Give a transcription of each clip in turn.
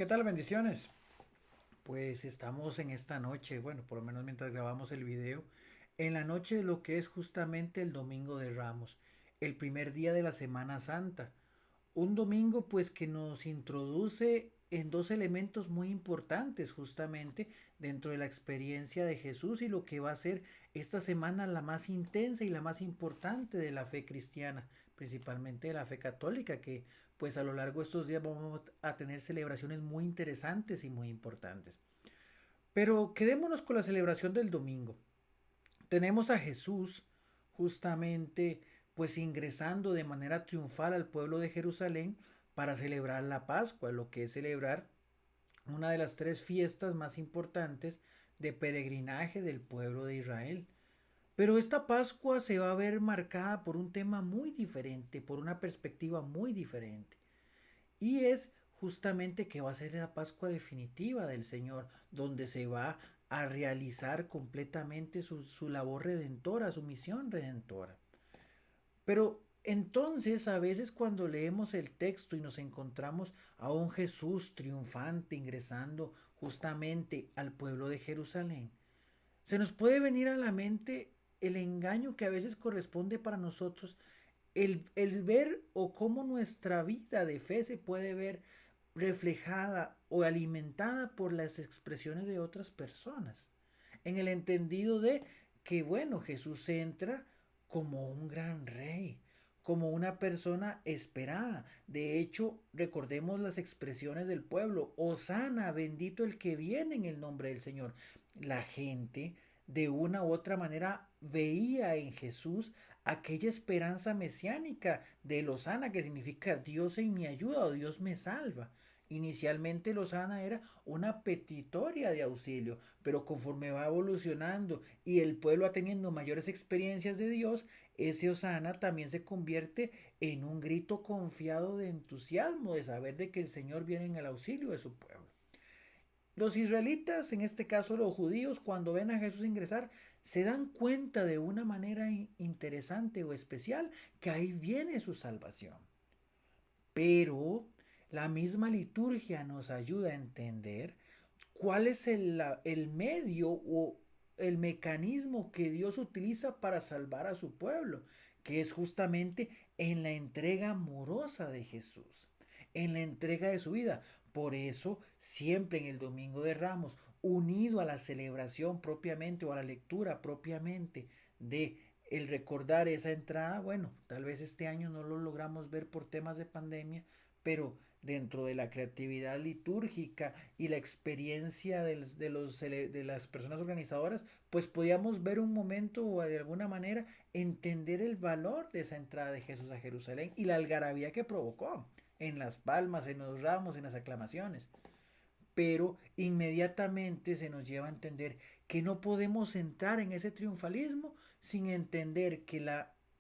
¿qué tal? Bendiciones. Pues estamos en esta noche, bueno, por lo menos mientras grabamos el video, en la noche de lo que es justamente el Domingo de Ramos, el primer día de la Semana Santa. Un domingo pues que nos introduce en dos elementos muy importantes justamente dentro de la experiencia de Jesús y lo que va a ser esta semana la más intensa y la más importante de la fe cristiana, principalmente de la fe católica, que pues a lo largo de estos días vamos a tener celebraciones muy interesantes y muy importantes. Pero quedémonos con la celebración del domingo. Tenemos a Jesús justamente pues ingresando de manera triunfal al pueblo de Jerusalén para celebrar la Pascua, lo que es celebrar una de las tres fiestas más importantes de peregrinaje del pueblo de Israel. Pero esta Pascua se va a ver marcada por un tema muy diferente, por una perspectiva muy diferente. Y es justamente que va a ser la Pascua definitiva del Señor, donde se va a realizar completamente su labor redentora, su misión redentora. Pero entonces a veces cuando leemos el texto y nos encontramos a un Jesús triunfante ingresando justamente al pueblo de Jerusalén, se nos puede venir a la mente el engaño que a veces corresponde para nosotros, el ver o cómo nuestra vida de fe se puede ver reflejada o alimentada por las expresiones de otras personas. En el entendido de que, bueno, Jesús entra como un gran rey, como una persona esperada. De hecho, recordemos las expresiones del pueblo: Hosana, bendito el que viene en el nombre del Señor. La gente de una u otra manera veía en Jesús aquella esperanza mesiánica de Hosana, que significa Dios en mi ayuda o Dios me salva. Inicialmente Lozana era una petitoria de auxilio, pero conforme va evolucionando y el pueblo va teniendo mayores experiencias de Dios, ese Osana también se convierte en un grito confiado de entusiasmo, de saber de que el Señor viene en el auxilio de su pueblo. Los israelitas, en este caso los judíos, cuando ven a Jesús ingresar, se dan cuenta de una manera interesante o especial que ahí viene su salvación. Pero la misma liturgia nos ayuda a entender cuál es el medio o el mecanismo que Dios utiliza para salvar a su pueblo, que es justamente en la entrega amorosa de Jesús, en la entrega de su vida. Por eso, siempre en el Domingo de Ramos, unido a la celebración propiamente o a la lectura propiamente de el recordar esa entrada, bueno, tal vez este año no lo logramos ver por temas de pandemia, pero dentro de la creatividad litúrgica y la experiencia de las personas organizadoras, pues podíamos ver un momento o de alguna manera entender el valor de esa entrada de Jesús a Jerusalén y la algarabía que provocó en las palmas, en los ramos, en las aclamaciones. Pero inmediatamente se nos lleva a entender que no podemos entrar en ese triunfalismo sin entender que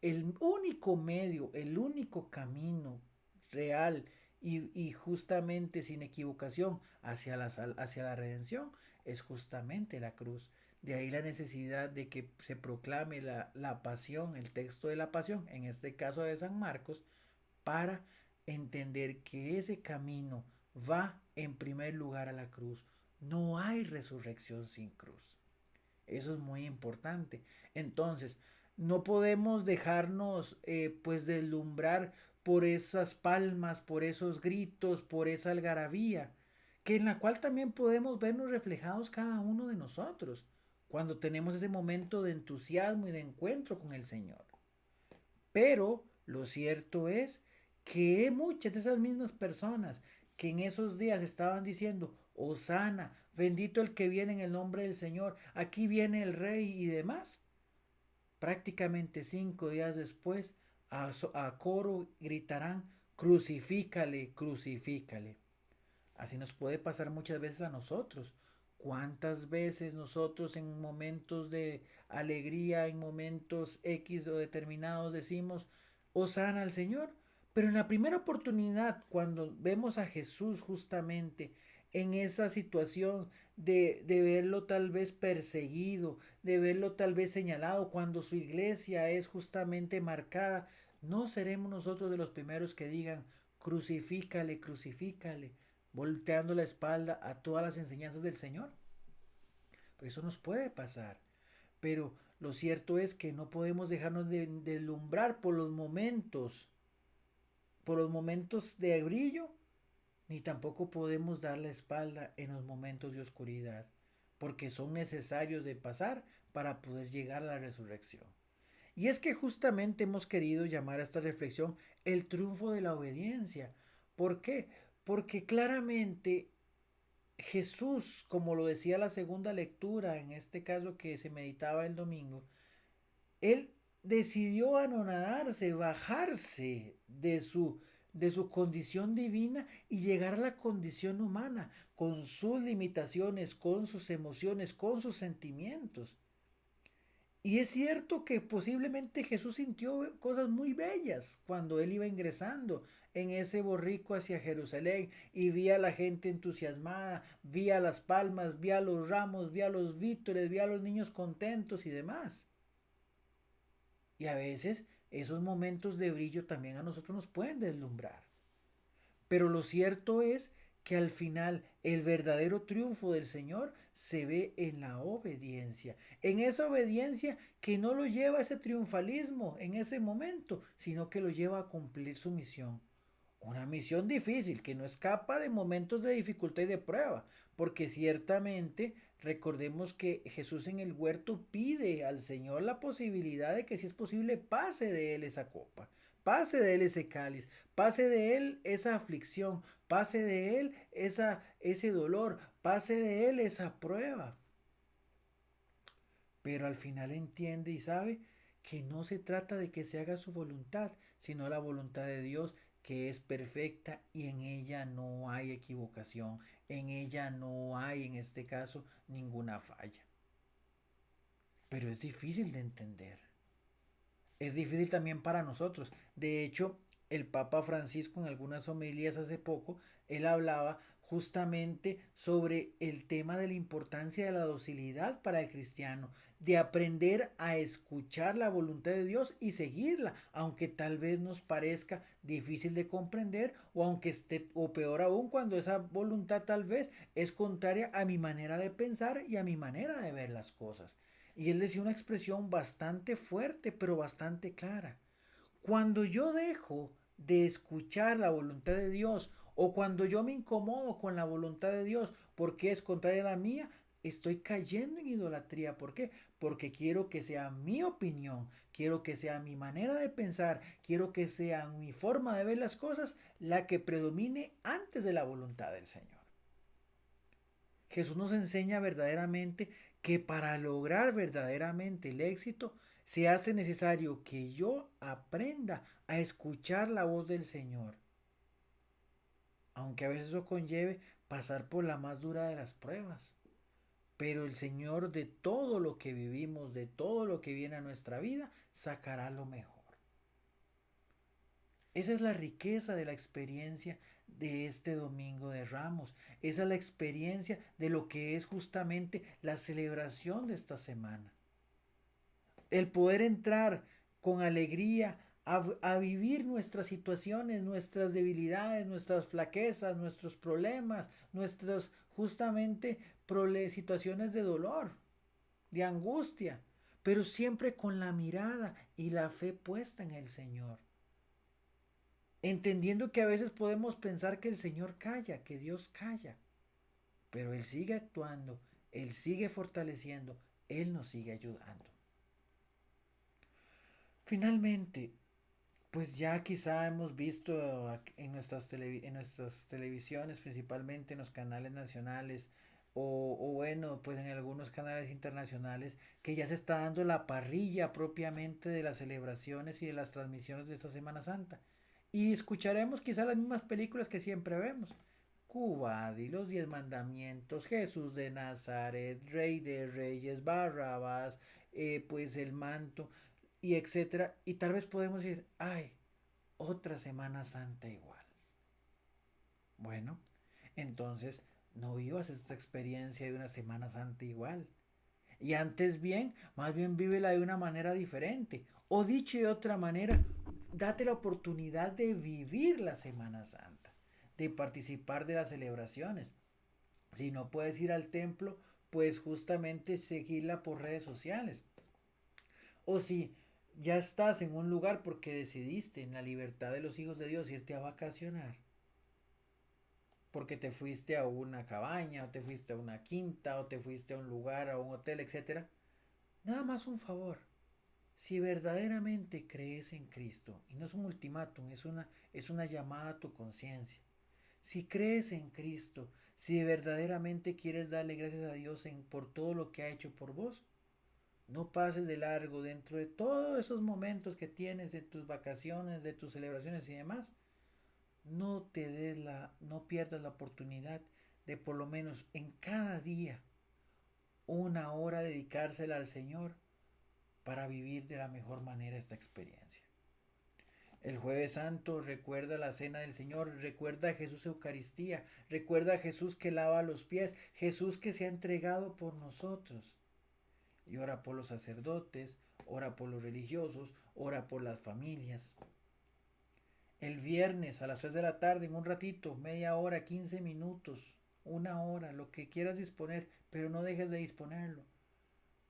el único medio, el único camino real y justamente sin equivocación hacia la redención es justamente la cruz. De ahí la necesidad de que se proclame la pasión, el texto de la pasión, en este caso de San Marcos, para entender que ese camino va en primer lugar a la cruz. No hay resurrección sin cruz. Eso es muy importante. Entonces, no podemos dejarnos pues deslumbrar por esas palmas, por esos gritos, por esa algarabía, que en la cual también podemos vernos reflejados cada uno de nosotros, cuando tenemos ese momento de entusiasmo y de encuentro con el Señor. Pero lo cierto es que muchas de esas mismas personas que en esos días estaban diciendo, Hosana, bendito el que viene en el nombre del Señor, aquí viene el rey y demás, prácticamente 5 días después a coro gritarán, crucifícale, crucifícale. Así nos puede pasar muchas veces a nosotros. ¿Cuántas veces nosotros en momentos de alegría, en momentos X o determinados decimos, Hosana al Señor? Pero en la primera oportunidad, cuando vemos a Jesús justamente en esa situación de verlo tal vez perseguido, de verlo tal vez señalado, cuando su iglesia es justamente marcada, no seremos nosotros de los primeros que digan, crucifícale, crucifícale. volteando la espalda a todas las enseñanzas del Señor. Pues eso nos puede pasar. Pero lo cierto es que no podemos dejarnos de deslumbrar por los momentos de brillo, ni tampoco podemos dar la espalda en los momentos de oscuridad, porque son necesarios de pasar para poder llegar a la resurrección. Y es que justamente hemos querido llamar a esta reflexión el triunfo de la obediencia. ¿Por qué? Porque claramente Jesús, como lo decía la segunda lectura, en este caso que se meditaba el domingo, él decidió anonadarse, bajarse de su condición divina y llegar a la condición humana, con sus limitaciones, con sus emociones, con sus sentimientos. Y es cierto que posiblemente Jesús sintió cosas muy bellas cuando él iba ingresando en ese borrico hacia Jerusalén y vi a la gente entusiasmada, vi a las palmas, vi a los ramos, vi a los vítores, vi a los niños contentos y demás. Y a veces esos momentos de brillo también a nosotros nos pueden deslumbrar. Pero lo cierto es que al final el verdadero triunfo del Señor se ve en la obediencia, en esa obediencia que no lo lleva a ese triunfalismo en ese momento, sino que lo lleva a cumplir su misión. Una misión difícil que no escapa de momentos de dificultad y de prueba, porque ciertamente recordemos que Jesús en el huerto pide al Señor la posibilidad de que si es posible pase de él esa copa, pase de él ese cáliz, pase de él esa aflicción, pase de él ese dolor, pase de él esa prueba. Pero al final entiende y sabe que no se trata de que se haga su voluntad, sino la voluntad de Dios, que es perfecta y en ella no hay equivocación, en ella no hay, en este caso, ninguna falla. Pero es difícil de entender. Es difícil también para nosotros. De hecho, el Papa Francisco en algunas homilías hace poco, él hablaba justamente sobre el tema de la importancia de la docilidad para el cristiano, de aprender a escuchar la voluntad de Dios y seguirla, aunque tal vez nos parezca difícil de comprender o aunque esté, o peor aún, cuando esa voluntad tal vez es contraria a mi manera de pensar y a mi manera de ver las cosas. Y él decía una expresión bastante fuerte, pero bastante clara. Cuando yo dejo de escuchar la voluntad de Dios o cuando yo me incomodo con la voluntad de Dios porque es contraria a la mía, estoy cayendo en idolatría. ¿Por qué? Porque quiero que sea mi opinión, quiero que sea mi manera de pensar, quiero que sea mi forma de ver las cosas la que predomine antes de la voluntad del Señor. Jesús nos enseña verdaderamente que para lograr verdaderamente el éxito se hace necesario que yo aprenda a escuchar la voz del Señor, aunque a veces eso conlleve pasar por la más dura de las pruebas. Pero el Señor de todo lo que vivimos, de todo lo que viene a nuestra vida, sacará lo mejor. Esa es la riqueza de la experiencia de este Domingo de Ramos. Esa es la experiencia de lo que es justamente la celebración de esta semana. El poder entrar con alegría a vivir nuestras situaciones, nuestras debilidades, nuestras flaquezas, nuestros problemas, nuestras justamente situaciones de dolor, de angustia, pero siempre con la mirada y la fe puesta en el Señor. Entendiendo que a veces podemos pensar que el Señor calla, que Dios calla, pero Él sigue actuando, Él sigue fortaleciendo, Él nos sigue ayudando. Finalmente, pues ya quizá hemos visto en nuestras televisiones, principalmente en los canales nacionales, o bueno, pues en algunos canales internacionales, que ya se está dando la parrilla propiamente de las celebraciones y de las transmisiones de esta Semana Santa. Y escucharemos quizá las mismas películas que siempre vemos. Cubadi, los 10 mandamientos, Jesús de Nazaret, Rey de Reyes, Barrabás, pues el manto, y etcétera. Y tal vez podemos decir, ay, otra Semana Santa igual. Bueno, entonces no vivas esta experiencia de una Semana Santa igual. Y antes bien, más bien vívela de una manera diferente. O dicho de otra manera, date la oportunidad de vivir la Semana Santa. de participar de las celebraciones. Si no puedes ir al templo, pues justamente seguirla por redes sociales. O si ya estás en un lugar porque decidiste en la libertad de los hijos de Dios irte a vacacionar, porque te fuiste a una cabaña, o te fuiste a una quinta, o te fuiste a un lugar, a un hotel, etcétera. Nada más un favor. Si verdaderamente crees en Cristo, y no es un ultimátum, es una llamada a tu conciencia. Si crees en Cristo, si verdaderamente quieres darle gracias a Dios por todo lo que ha hecho por vos, no pases de largo dentro de todos esos momentos que tienes de tus vacaciones, de tus celebraciones y demás. No pierdas la oportunidad de por lo menos en cada día una hora dedicársela al Señor para vivir de la mejor manera esta experiencia. El Jueves Santo recuerda la cena del Señor, recuerda a Jesús Eucaristía, recuerda a Jesús que lava los pies, Jesús que se ha entregado por nosotros. Y ora por los sacerdotes, ora por los religiosos, ora por las familias. El viernes a las 3 de la tarde, en un ratito, media hora, 15 minutos, una hora, lo que quieras disponer, pero no dejes de disponerlo.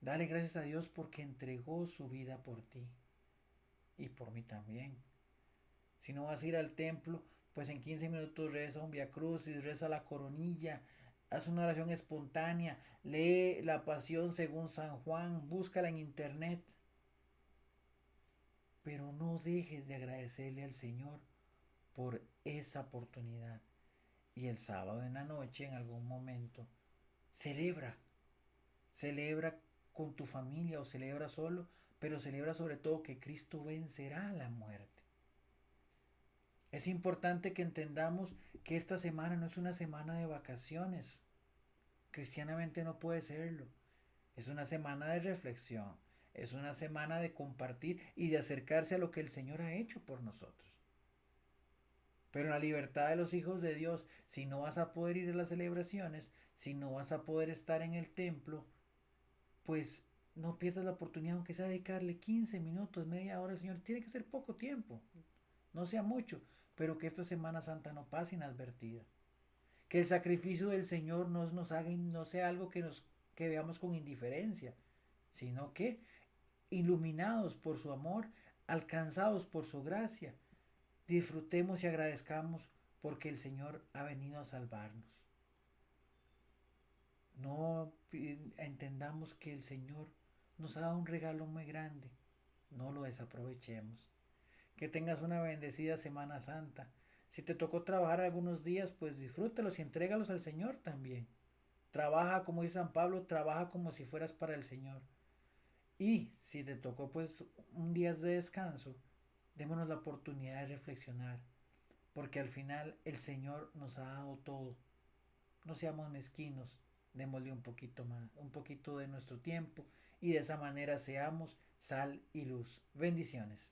Dale gracias a Dios porque entregó su vida por ti y por mí también. Si no vas a ir al templo, pues en 15 minutos reza un Via Crucis, reza la coronilla, haz una oración espontánea, lee la Pasión según San Juan, búscala en internet. Pero no dejes de agradecerle al Señor por esa oportunidad. Y el sábado en la noche, en algún momento, celebra. Celebra con tu familia o celebra solo, pero celebra sobre todo que Cristo vencerá la muerte. Es importante que entendamos que esta semana no es una semana de vacaciones. Cristianamente no puede serlo. Es una semana de reflexión. Es una semana de compartir y de acercarse a lo que el Señor ha hecho por nosotros. Pero en la libertad de los hijos de Dios, si no vas a poder ir a las celebraciones, si no vas a poder estar en el templo, pues no pierdas la oportunidad, aunque sea dedicarle 15 minutos, media hora, Señor. Tiene que ser poco tiempo, no sea mucho, pero que esta Semana Santa no pase inadvertida. Que el sacrificio del Señor no sea algo que veamos con indiferencia, sino que iluminados por su amor, alcanzados por su gracia, disfrutemos y agradezcamos porque el Señor ha venido a salvarnos. No entendamos que el Señor nos ha dado un regalo muy grande. No lo desaprovechemos. Que tengas una bendecida Semana Santa. Si te tocó trabajar algunos días, pues disfrútalos y entrégalos al Señor también. Trabaja, como dice San Pablo, trabaja como si fueras para el Señor. Y si te tocó pues un día de descanso, démonos la oportunidad de reflexionar. Porque al final el Señor nos ha dado todo. No seamos mezquinos, démosle un poquito más, un poquito de nuestro tiempo y de esa manera seamos sal y luz. Bendiciones.